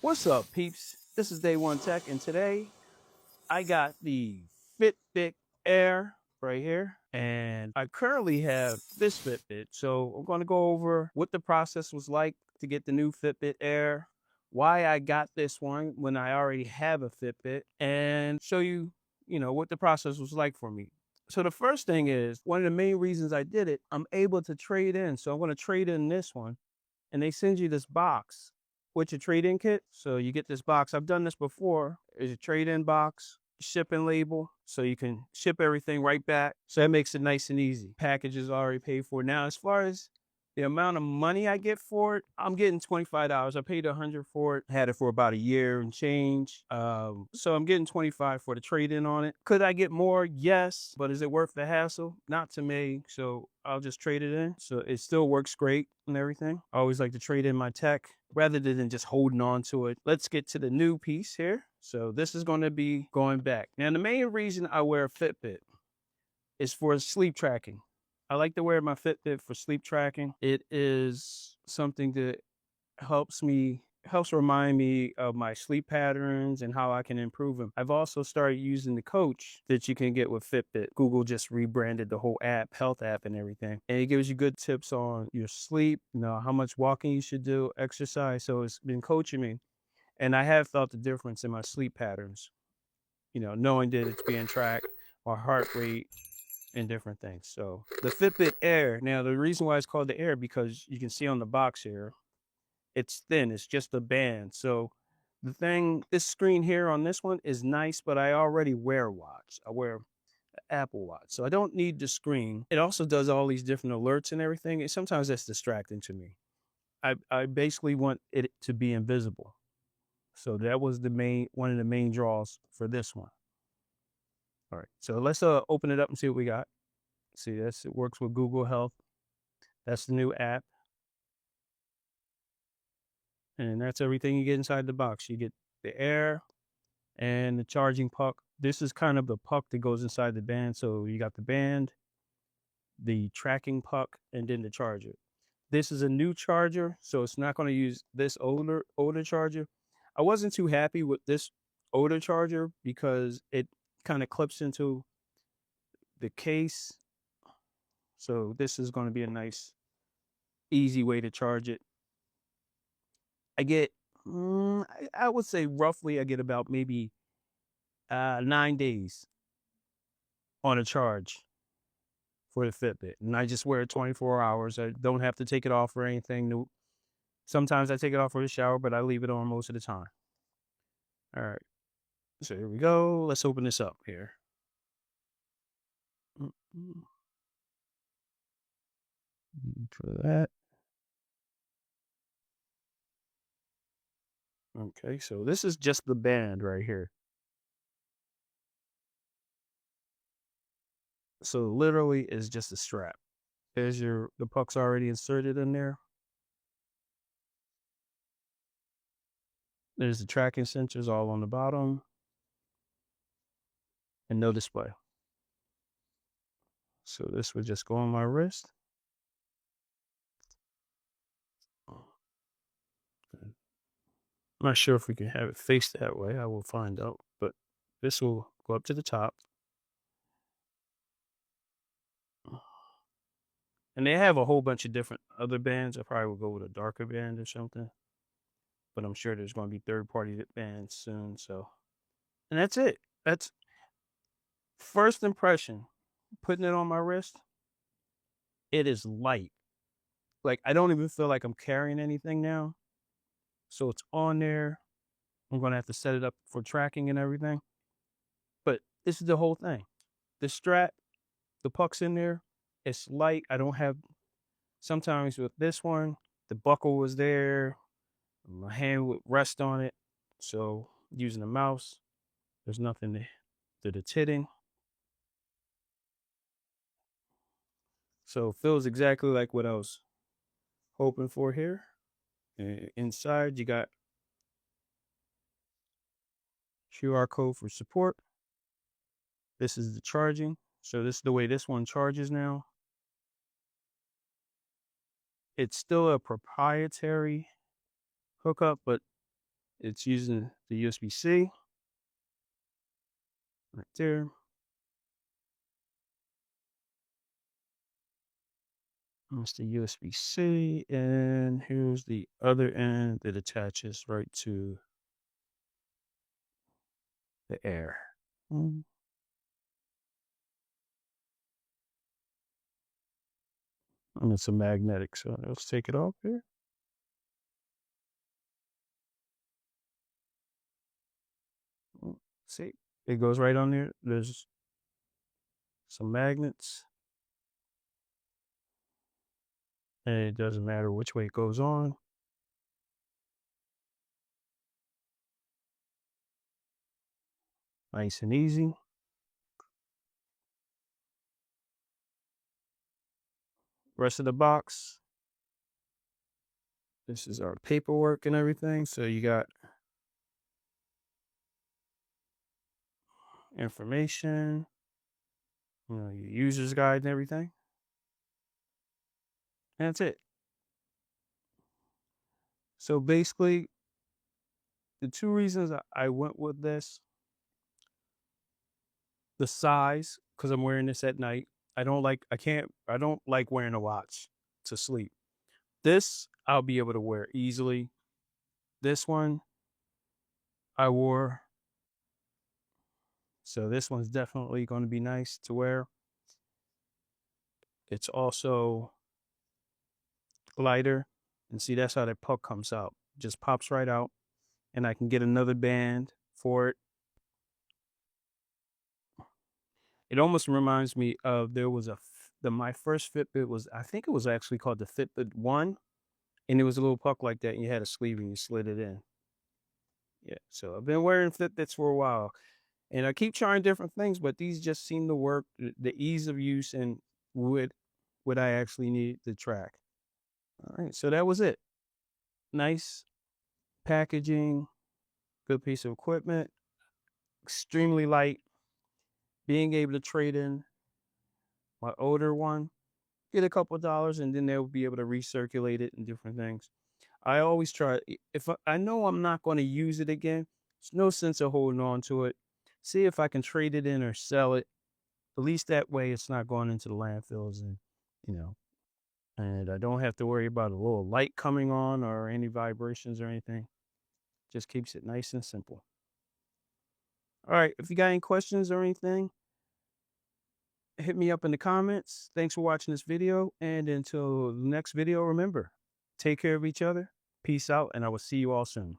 What's up, peeps? This is Day One Tech, and today I got the Fitbit Air right here, and I currently have this Fitbit. So I'm going to go over what the process was like to get the new Fitbit Air, why I got this one when I already have a Fitbit, and show you, what the process was like for me. So the first thing is one of the main reasons I did it, I'm able to trade in. So I'm going to trade in this one, and they send you this box with your trade-in kit. So you get this box. I've done this before. There's a trade-in box, shipping label, so you can ship everything right back. So that makes it nice and easy. Package is already paid for. Now, as far as the amount of money I get for it, I'm getting $25. I paid $100 for it. Had it for about a year and change. So I'm getting $25 for the trade-in on it. Could I get more? Yes. But is it worth the hassle? Not to me. So I'll just trade it in. So it still works great and everything. I always like to trade in my tech rather than just holding on to it. Let's get to the new piece here. So this is going to be going back. Now, the main reason I wear a Fitbit is for sleep tracking. I like to wear my Fitbit for sleep tracking. It is something that helps remind me of my sleep patterns and how I can improve them. I've also started using the coach that you can get with Fitbit. Google just rebranded the whole app, health app and everything. And it gives you good tips on your sleep, how much walking you should do, exercise. So it's been coaching me. And I have felt the difference in my sleep patterns, knowing that it's being tracked, my heart rate, and different things. So the Fitbit Air, now the reason why it's called the Air, because you can see on the box here, it's thin, it's just a band. So this screen here on this one is nice, but I already wear a watch. I wear an Apple Watch, so I don't need the screen. It also does all these different alerts and everything, and sometimes that's distracting to me. I basically want it to be invisible. So that was one of the main draws for this one. All right, so let's open it up and see what we got. See, it works with Google Health. That's the new app. And that's everything you get inside the box. You get the Air and the charging puck. This is kind of the puck that goes inside the band. So you got the band, the tracking puck, and then the charger. This is a new charger, so it's not going to use this older charger. I wasn't too happy with this older charger because it kind of clips into the case. So this is going to be a nice, easy way to charge it. I get, I would say roughly I get about maybe 9 days on a charge for the Fitbit. And I just wear it 24 hours. I don't have to take it off or anything. Sometimes I take it off for the shower, but I leave it on most of the time. All right. So here we go. Let's open this up here. For that. Okay, so this is just the band right here. So literally is just a strap. There's the puck's already inserted in there. There's the tracking sensors all on the bottom. And no display. So this would just go on my wrist. I'm not sure if we can have it faced that way. I will find out. But this will go up to the top. And they have a whole bunch of different other bands. I probably will go with a darker band or something. But I'm sure there's going to be third-party bands soon. So, and that's it. That's first impression. Putting it on my wrist, it is light. Like, I don't even feel like I'm carrying anything now. So it's on there. I'm going to have to set it up for tracking and everything. But this is the whole thing. The strap, the puck's in there. It's light. I don't have, sometimes with this one, the buckle was there. My hand would rest on it. So using the mouse, there's nothing that it's hitting. So it feels exactly like what I was hoping for here. And inside, you got QR code for support. This is the charging. So this is the way this one charges now. It's still a proprietary hookup, but It's using the USB-C right there. That's the USB-C, and here's the other end that attaches right to the air. Mm, And it's a magnetic, so let's take it off here. See, it goes right on there. There's some magnets, and it doesn't matter which way it goes on. Nice and easy. Rest of the box. This is our paperwork and everything. So you got information, your user's guide and everything. And that's it. So basically, the two reasons I went with this, the size, because I'm wearing this at night. I don't like wearing a watch to sleep. This, I'll be able to wear easily. This one, I wore. So this one's definitely going to be nice to wear. It's also lighter. And see, that's how that puck comes out. Just pops right out. And I can get another band for it. It almost reminds me of there was my first Fitbit was, I think it was actually called the Fitbit 1. And it was a little puck like that. And you had a sleeve and you slid it in. Yeah. So I've been wearing Fitbits for a while. And I keep trying different things, but these just seem to work. The ease of use and what I actually need to track. All right. So that was it. Nice packaging, good piece of equipment, extremely light. Being able to trade in my older one, get a couple dollars, and then they'll be able to recirculate it and different things. I always try, if I know I'm not going to use it again, there's no sense of holding on to it. See if I can trade it in or sell it. At least that way it's not going into the landfills and, you know, and I don't have to worry about a little light coming on or any vibrations or anything. Just keeps it nice and simple. All right. If you got any questions or anything, hit me up in the comments. Thanks for watching this video. And until the next video, remember, take care of each other. Peace out. And I will see you all soon.